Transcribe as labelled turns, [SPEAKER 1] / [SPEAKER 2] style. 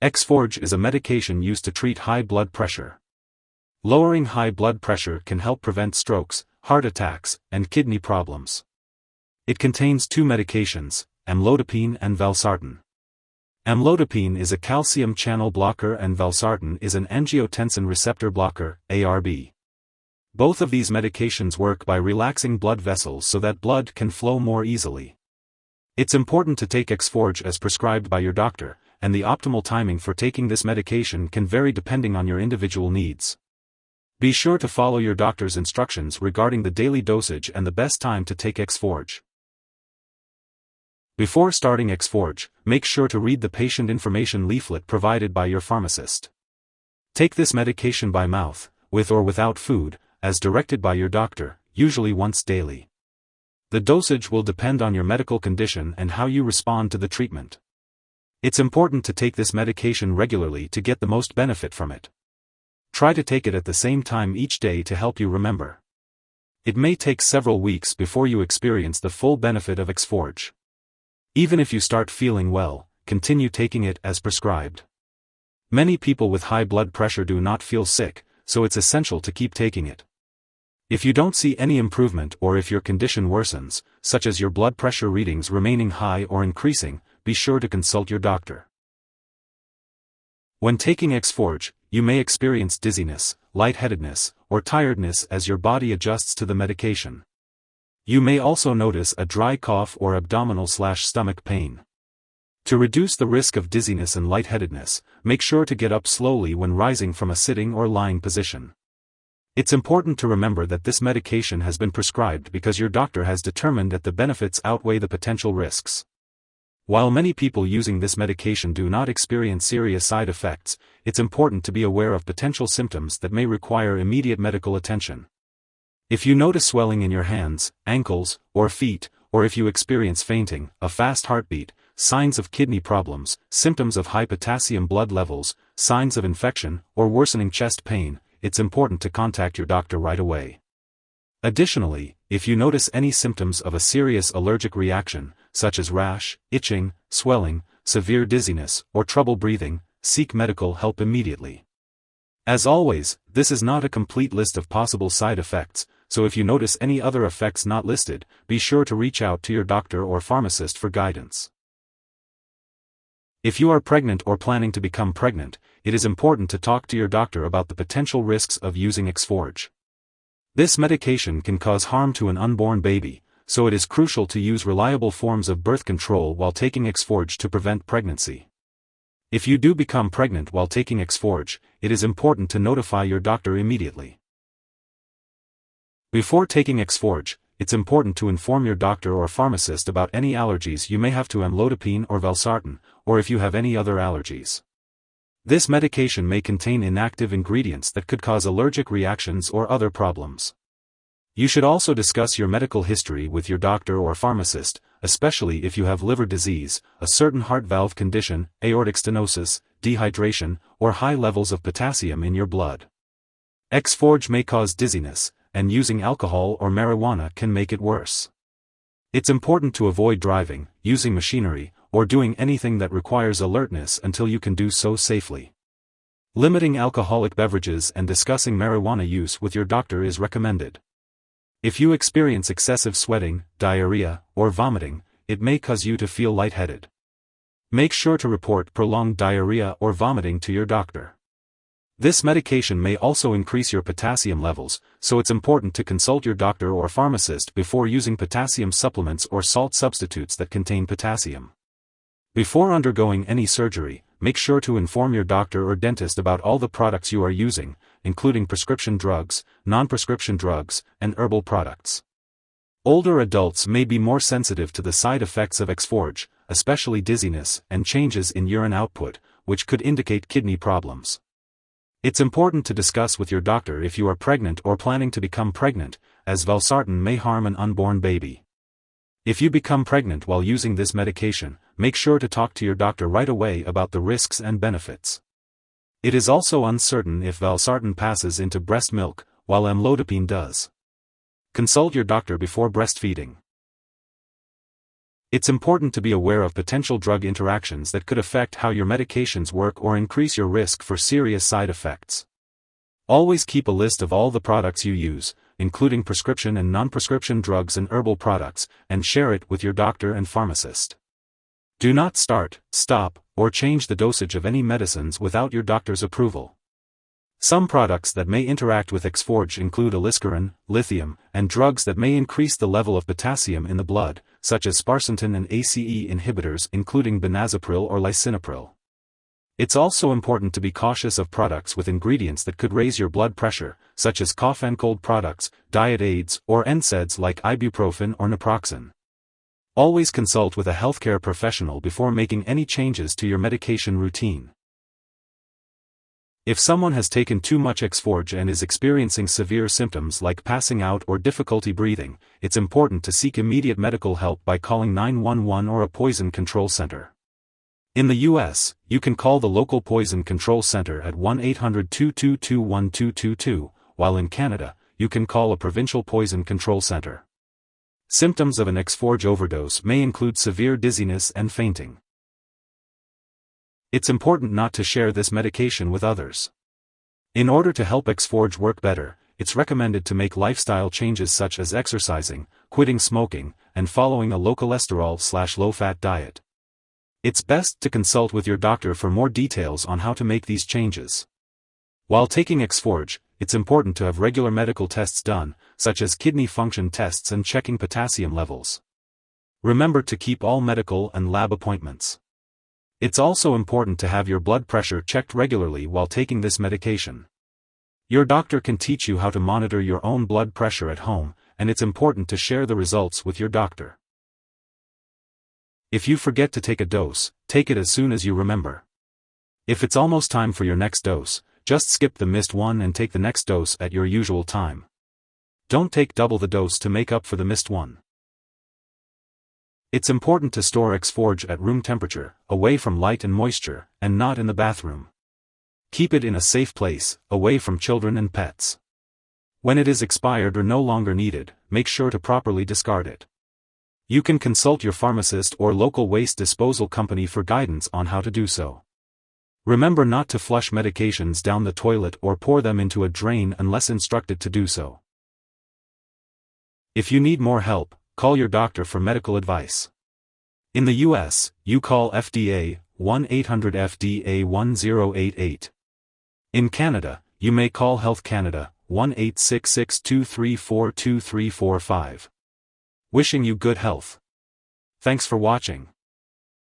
[SPEAKER 1] Exforge is a medication used to treat high blood pressure. Lowering high blood pressure can help prevent strokes, heart attacks, and kidney problems. It contains two medications, amlodipine and valsartan. Amlodipine is a calcium channel blocker and valsartan is an angiotensin receptor blocker, ARB. Both of these medications work by relaxing blood vessels so that blood can flow more easily. It's important to take Exforge as prescribed by your doctor, and the optimal timing for taking this medication can vary depending on your individual needs. Be sure to follow your doctor's instructions regarding the daily dosage and the best time to take Exforge. Before starting Exforge, make sure to read the patient information leaflet provided by your pharmacist. Take this medication by mouth, with or without food, as directed by your doctor, usually once daily. The dosage will depend on your medical condition and how you respond to the treatment. It's important to take this medication regularly to get the most benefit from it. Try to take it at the same time each day to help you remember. It may take several weeks before you experience the full benefit of Exforge. Even if you start feeling well, continue taking it as prescribed. Many people with high blood pressure do not feel sick, so it's essential to keep taking it. If you don't see any improvement or if your condition worsens, such as your blood pressure readings remaining high or increasing, be sure to consult your doctor. When taking Exforge, you may experience dizziness, lightheadedness, or tiredness as your body adjusts to the medication. You may also notice a dry cough or abdominal/stomach pain. To reduce the risk of dizziness and lightheadedness, make sure to get up slowly when rising from a sitting or lying position. It's important to remember that this medication has been prescribed because your doctor has determined that the benefits outweigh the potential risks. While many people using this medication do not experience serious side effects, it's important to be aware of potential symptoms that may require immediate medical attention. If you notice swelling in your hands, ankles, or feet, or if you experience fainting, a fast heartbeat, signs of kidney problems, symptoms of high potassium blood levels, signs of infection, or worsening chest pain, it's important to contact your doctor right away. Additionally, if you notice any symptoms of a serious allergic reaction, such as rash, itching, swelling, severe dizziness, or trouble breathing, seek medical help immediately. As always, this is not a complete list of possible side effects, so if you notice any other effects not listed, be sure to reach out to your doctor or pharmacist for guidance. If you are pregnant or planning to become pregnant, it is important to talk to your doctor about the potential risks of using Exforge. This medication can cause harm to an unborn baby, so it is crucial to use reliable forms of birth control while taking Exforge to prevent pregnancy. If you do become pregnant while taking Exforge, it is important to notify your doctor immediately. Before taking Exforge, it's important to inform your doctor or pharmacist about any allergies you may have to amlodipine or valsartan, or if you have any other allergies. This medication may contain inactive ingredients that could cause allergic reactions or other problems. You should also discuss your medical history with your doctor or pharmacist, especially if you have liver disease, a certain heart valve condition, aortic stenosis, dehydration, or high levels of potassium in your blood. Exforge may cause dizziness, and using alcohol or marijuana can make it worse. It's important to avoid driving, using machinery, or doing anything that requires alertness until you can do so safely. Limiting alcoholic beverages and discussing marijuana use with your doctor is recommended. If you experience excessive sweating, diarrhea, or vomiting, it may cause you to feel lightheaded. Make sure to report prolonged diarrhea or vomiting to your doctor. This medication may also increase your potassium levels, so it's important to consult your doctor or pharmacist before using potassium supplements or salt substitutes that contain potassium. Before undergoing any surgery, make sure to inform your doctor or dentist about all the products you are using, including prescription drugs, non-prescription drugs, and herbal products. Older adults may be more sensitive to the side effects of Exforge, especially dizziness and changes in urine output, which could indicate kidney problems. It's important to discuss with your doctor if you are pregnant or planning to become pregnant, as valsartan may harm an unborn baby. If you become pregnant while using this medication, make sure to talk to your doctor right away about the risks and benefits. It is also uncertain if valsartan passes into breast milk, while amlodipine does. Consult your doctor before breastfeeding. It's important to be aware of potential drug interactions that could affect how your medications work or increase your risk for serious side effects. Always keep a list of all the products you use, including prescription and non-prescription drugs and herbal products, and share it with your doctor and pharmacist. Do not start, stop, or change the dosage of any medicines without your doctor's approval. Some products that may interact with Exforge include aliskiren, lithium, and drugs that may increase the level of potassium in the blood, such as sparsentan and ACE inhibitors including benazepril or lisinopril. It's also important to be cautious of products with ingredients that could raise your blood pressure, such as cough and cold products, diet aids, or NSAIDs like ibuprofen or naproxen. Always consult with a healthcare professional before making any changes to your medication routine. If someone has taken too much Exforge and is experiencing severe symptoms like passing out or difficulty breathing, it's important to seek immediate medical help by calling 911 or a poison control center. In the US, you can call the local poison control center at 1-800-222-1222, while in Canada, you can call a provincial poison control center. Symptoms of an Exforge overdose may include severe dizziness and fainting. It's important not to share this medication with others. In order to help Exforge work better, it's recommended to make lifestyle changes such as exercising, quitting smoking, and following a low cholesterol/low-fat diet. It's best to consult with your doctor for more details on how to make these changes. While taking Exforge, it's important to have regular medical tests done, such as kidney function tests and checking potassium levels. Remember to keep all medical and lab appointments. It's also important to have your blood pressure checked regularly while taking this medication. Your doctor can teach you how to monitor your own blood pressure at home, and it's important to share the results with your doctor. If you forget to take a dose, take it as soon as you remember. If it's almost time for your next dose, just skip the missed one and take the next dose at your usual time. Don't take double the dose to make up for the missed one. It's important to store Exforge at room temperature, away from light and moisture, and not in the bathroom. Keep it in a safe place, away from children and pets. When it is expired or no longer needed, make sure to properly discard it. You can consult your pharmacist or local waste disposal company for guidance on how to do so. Remember not to flush medications down the toilet or pour them into a drain unless instructed to do so. If you need more help, call your doctor for medical advice. In the US, you call FDA, 1-800-FDA-1088. In Canada, you may call Health Canada, 1-866-234-2345. Wishing you good health. Thanks for watching.